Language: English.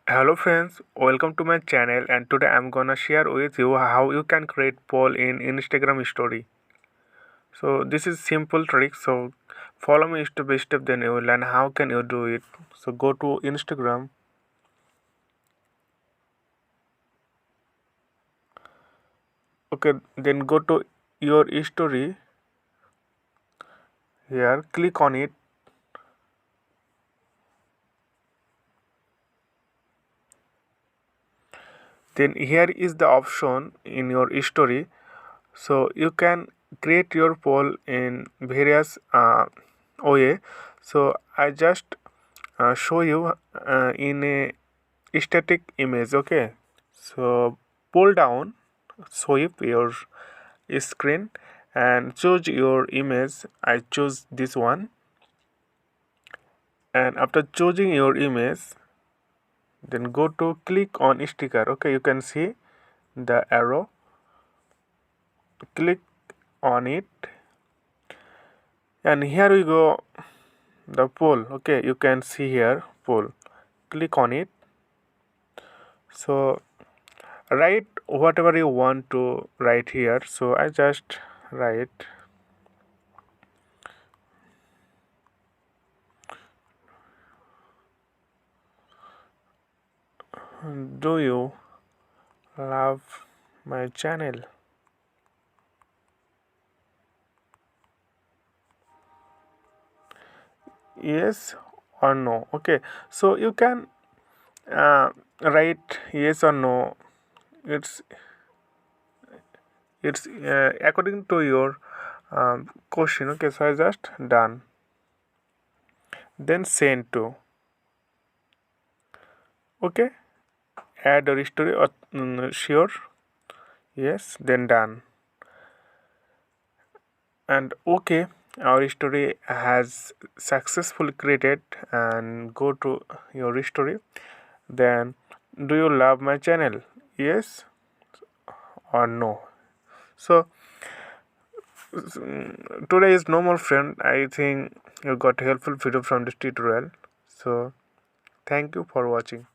Hello friends, welcome to my channel and today I'm gonna share with you how you can create poll in Instagram story. So this is simple trick, so follow me step by step, then you will learn how can you do it. So go to Instagram. Okay, then go to your story here, click on it. Then here is the option in your story. So you can create your poll in various way. So I just show you in a static image. Okay, so pull down, swipe your screen and choose your image. I choose this one, and after choosing your image, then go to click on sticker. Okay, you can see the arrow, click on it, and here we go, the poll. Okay, you can see here poll, click on it. So write whatever you want to write here, so I just write do you love my channel? Yes or no. Okay, so you can write yes or no. It's according to your question. Okay, so I just done, then send to. Okay, add your story or sure, yes, then done. And okay, our story has successfully created, and go to your story. Then do you love my channel, yes or no? So today is no more friend. I think you got helpful video from this tutorial. So thank you for watching.